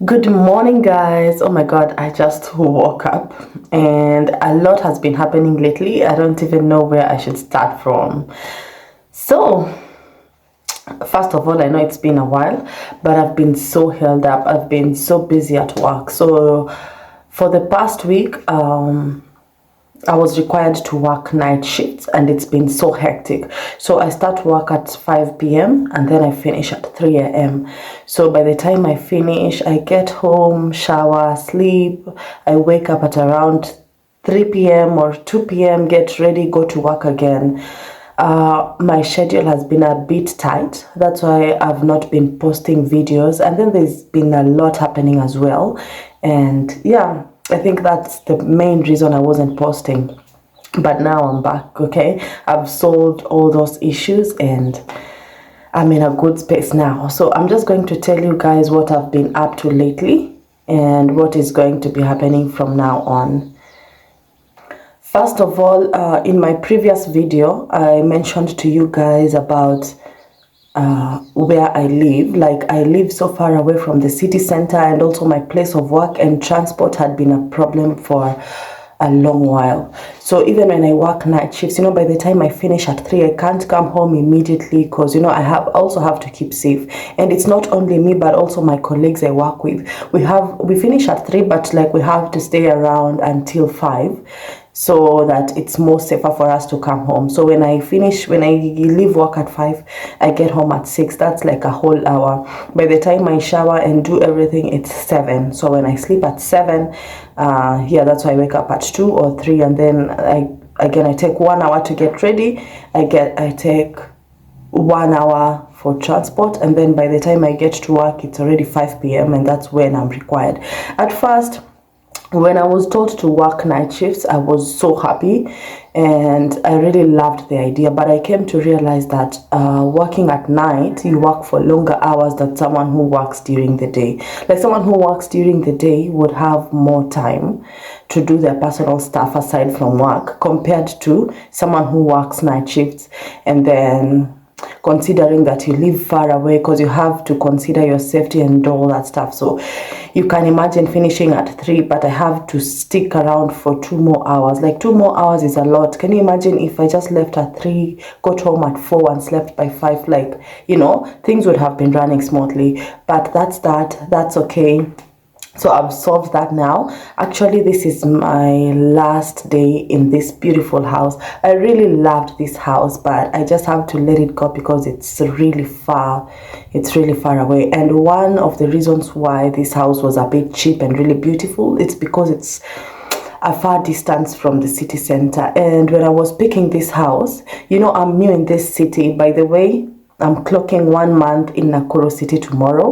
Good morning, guys. Oh my god, I just woke up and a lot has been happening lately. I don't even know where I should start from. So, first of all, I know it's been a while, but I've been so held up. I've been so busy at work. So, for the past week, I was required to work night shifts and it's been so hectic. So I start work at 5 p.m. and then I finish at 3 a.m. So by the time I finish, I get home, shower, sleep. I wake up at around 3 p.m. or 2 p.m., get ready, go to work again. My schedule has been a bit tight. That's why I've not been posting videos. And then there's been a lot happening as well. And yeah, I think that's the main reason I wasn't posting. But now I'm back, okay? I've solved all those issues and I'm in a good space now. So I'm just going to tell you guys what I've been up to lately and what is going to be happening from now on. First of all, in my previous video, I mentioned to you guys about where I live. Like, I live so far away from the city center and also my place of work, and transport had been a problem for a long while. So even when I work night shifts, by the time I finish at 3, I can't come home immediately because I also have to keep safe. And it's not only me but also my colleagues I work with. We finish at 3, but like we have to stay around until 5 so that it's more safer for us to come home. So when I leave work at 5, I get home at 6. That's like a whole hour. By the time I shower and do everything, it's 7. So when I sleep at 7, that's why I wake up at 2 or 3, and then I take 1 hour to get ready. I take 1 hour for transport, and then by the time I get to work, it's already 5 p.m. and that's when I'm required. At first, when I was told to work night shifts, I was so happy and I really loved the idea. But I came to realize that working at night, you work for longer hours than someone who works during the day. Like, someone who works during the day would have more time to do their personal stuff aside from work compared to someone who works night shifts. And then considering that you live far away, because you have to consider your safety and all that stuff. So you can imagine finishing at 3, but I have to stick around for 2 more hours. Like, 2 more hours is a lot. Can you imagine if I just left at 3, got home at 4 and slept by 5? Like, things would have been running smoothly. But that's okay. So I've solved that now. Actually, this is my last day in this beautiful house. I really loved this house, but I just have to let it go because it's really far. It's really far away. And one of the reasons why this house was a bit cheap and really beautiful, it's because it's a far distance from the city center. And when I was picking this house, I'm new in this city. By the way, I'm clocking 1 month in Nakuru City tomorrow.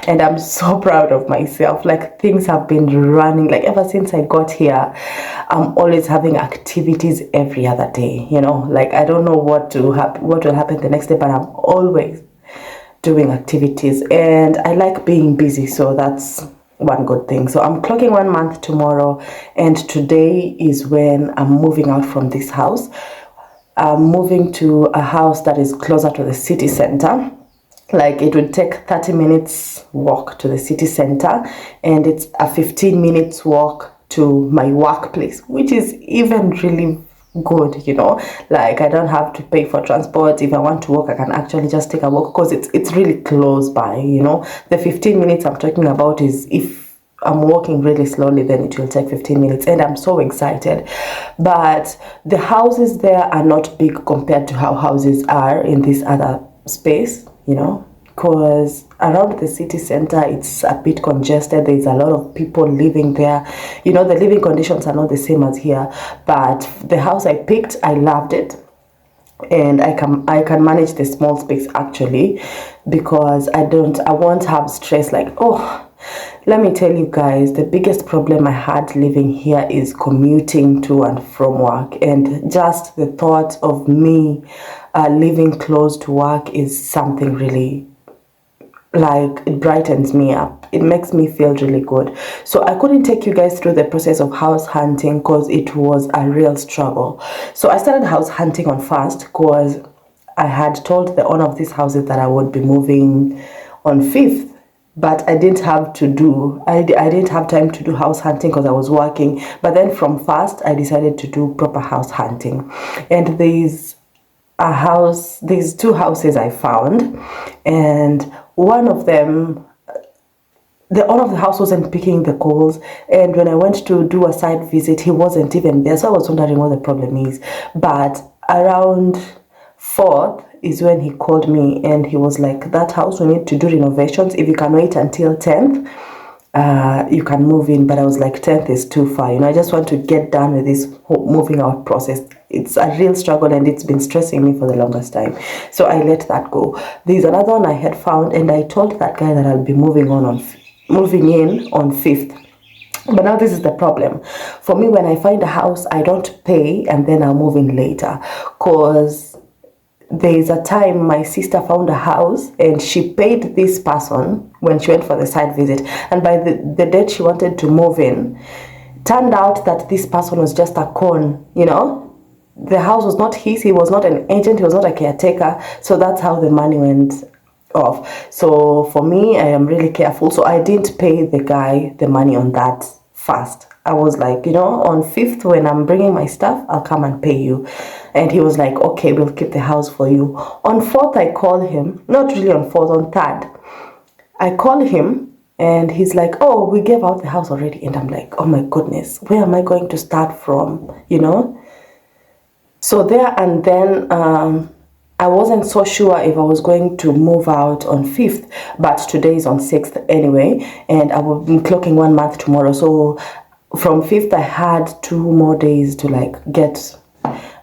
And I'm so proud of myself. Like, things have been running. Like, ever since I got here, I'm always having activities every other day. Like, I don't know what will happen the next day, but I'm always doing activities. And I like being busy, so that's one good thing. So I'm clocking 1 month tomorrow, and today is when I'm moving out from this house. I'm moving to a house that is closer to the city center. Like, it would take 30 minutes walk to the city center, and it's a 15 minutes walk to my workplace, which is even really good. Like, I don't have to pay for transport. If I want to walk, I can actually just take a walk because it's really close by. The 15 minutes I'm talking about is if I'm walking really slowly, then it will take 15 minutes, and I'm so excited. But the houses there are not big compared to how houses are in this other space, because around the city center, it's a bit congested. There's a lot of people living there. The living conditions are not the same as here. But the house I picked, I loved it. And I can manage the small space, actually, because I won't have stress. Like, let me tell you guys, the biggest problem I had living here is commuting to and from work. And just the thought of me living close to work is something really, like, it brightens me up. It makes me feel really good. So I couldn't take you guys through the process of house hunting because it was a real struggle. So I started house hunting on first because I had told the owner of these houses that I would be moving on 5th. but I didn't have to do, I didn't have time to do house hunting because I was working. But then from first, I decided to do proper house hunting. And there's two houses I found, and one of them, the owner of the house wasn't picking the calls, and when I went to do a site visit, he wasn't even there. So I was wondering what the problem is. But around 4th is when he called me, and he was like, that house, we need to do renovations. If you can wait until 10th, you can move in. But I was like, 10th is too far. I just want to get done with this whole moving out process. It's a real struggle, and it's been stressing me for the longest time. So I let that go. There's another one I had found, and I told that guy that I'll be moving in on 5th. But now this is the problem. For me, when I find a house, I don't pay and then I'll move in later. Because there's a time my sister found a house and she paid this person when she went for the site visit. And by the date she wanted to move in, turned out that this person was just a con, The house was not his, he was not an agent, he was not a caretaker. So that's how the money went off. So for me, I am really careful. So I didn't pay the guy the money on that fast. I was like, on 5th, when I'm bringing my stuff, I'll come and pay you. And he was like, okay, we'll keep the house for you. On 4th, I called him, not really on 4th, on 3rd. I called him and he's like, oh, we gave out the house already. And I'm like, oh my goodness, where am I going to start from, So there and then, I wasn't so sure if I was going to move out on 5th, but today is on 6th anyway, and I will be clocking 1 month tomorrow. So from 5th, I had 2 more days to get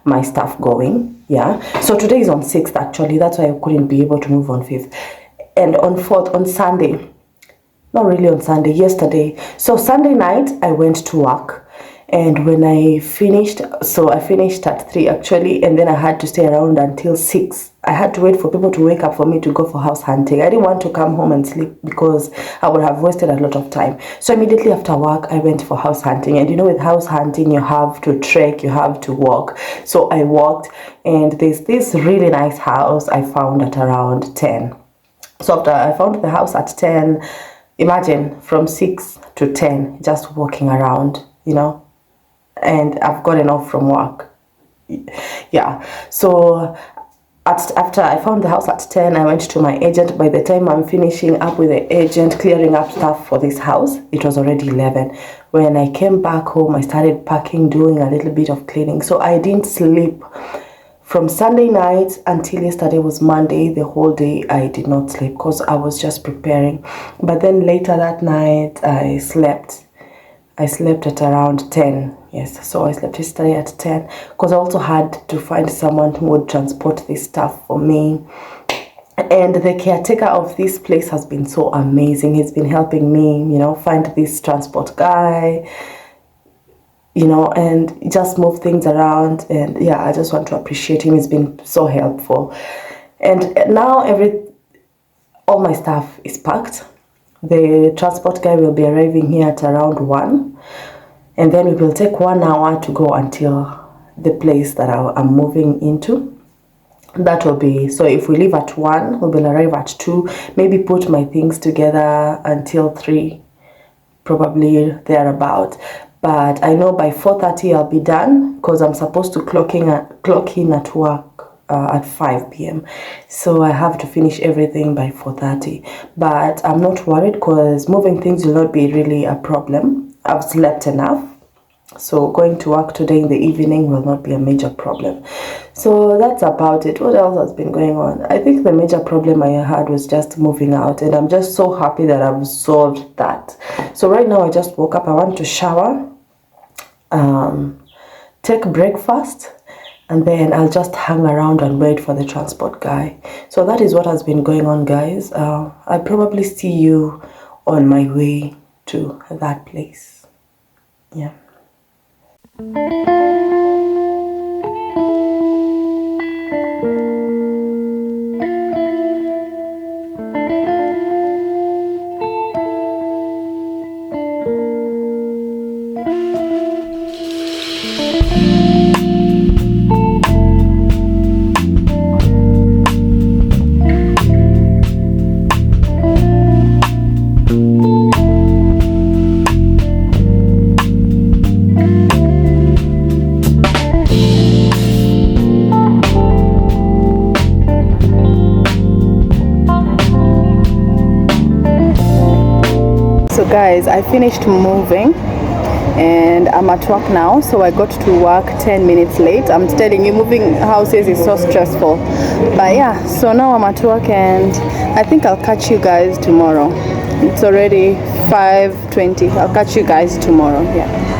my stuff going. Yeah. So today is on 6th actually. That's why I couldn't be able to move on 5th. And on 4th, on Sunday, not really on Sunday, yesterday. So Sunday night, I went to work. And when I finished, I finished at 3 actually, and then I had to stay around until 6. I had to wait for people to wake up for me to go for house hunting. I didn't want to come home and sleep because I would have wasted a lot of time. So immediately after work, I went for house hunting. And with house hunting, you have to trek, you have to walk. So I walked, and there's this really nice house I found at around 10. So after I found the house at 10, imagine from 6 to 10, just walking around, and I've gotten off from work. Yeah. So after I found the house at 10, I went to my agent. By the time I'm finishing up with the agent, clearing up stuff for this house, it was already 11. When I came back home, I started packing, doing a little bit of cleaning. So I didn't sleep from Sunday night until yesterday was Monday. The whole day I did not sleep because I was just preparing. But then later that night, I slept at around 10. Yes, so I slept yesterday at 10 because I also had to find someone who would transport this stuff for me. And the caretaker of this place has been so amazing. He's been helping me, find this transport guy, and just move things around. And yeah, I just want to appreciate him. He's been so helpful. And now all my stuff is packed. The transport guy will be arriving here at around 1, and then it will take 1 hour to go until the place that I'm moving into. That will be, so if we leave at 1, we will arrive at 2, maybe put my things together until 3, probably thereabout. But I know by 4:30 I'll be done because I'm supposed to clock in at work at 5 p.m. So I have to finish everything by 4:30. But I'm not worried because moving things will not be really a problem. I've slept enough. So going to work today in the evening will not be a major problem. So that's about it. What else has been going on? I think the major problem I had was just moving out, and I'm just so happy that I've solved that. So right now I just woke up. I want to shower, take breakfast, and then I'll just hang around and wait for the transport guy. So that is what has been going on, guys. I'll probably see you on my way to that place. Yeah. So guys, I finished moving and I'm at work now, so I got to work 10 minutes late. I'm telling you, moving houses is so stressful, but yeah, so now I'm at work and I think I'll catch you guys tomorrow. It's already 5:20. I'll catch you guys tomorrow. Yeah.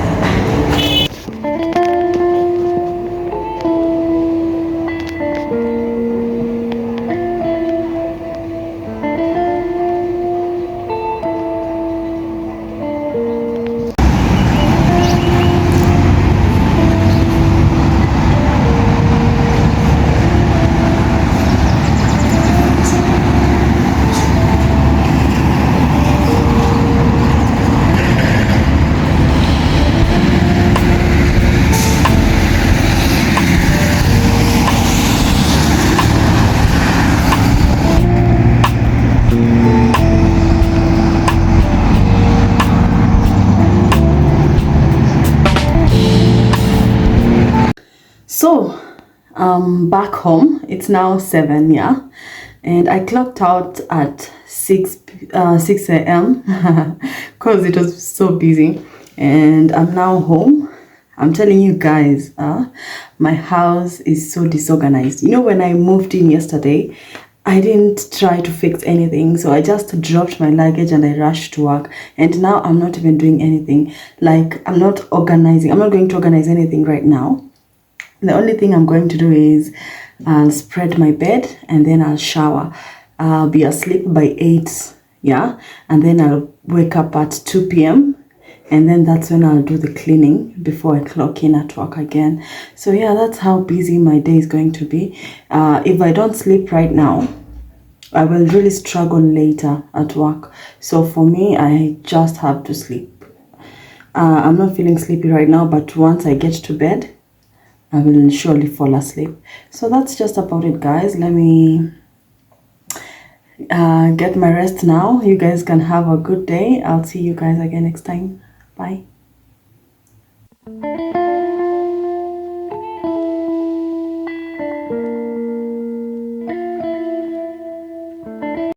So back home, it's now 7, yeah, and I clocked out at 6 a.m. because it was so busy, and I'm now home. I'm telling you guys, my house is so disorganized. You know, when I moved in yesterday, I didn't try to fix anything, so I just dropped my luggage and I rushed to work, and now I'm not even doing anything. Like, I'm not going to organize anything right now. The only thing I'm going to do is I'll spread my bed and then I'll shower. I'll be asleep by 8, yeah, and then I'll wake up at 2 p.m. and then that's when I'll do the cleaning before I clock in at work again. So yeah, that's how busy my day is going to be. If I don't sleep right now, I will really struggle later at work. So for me, I just have to sleep. I'm not feeling sleepy right now, but once I get to bed, I will surely fall asleep. So that's just about it, guys. Let me get my rest now. You guys can have a good day. I'll see you guys again next time. Bye.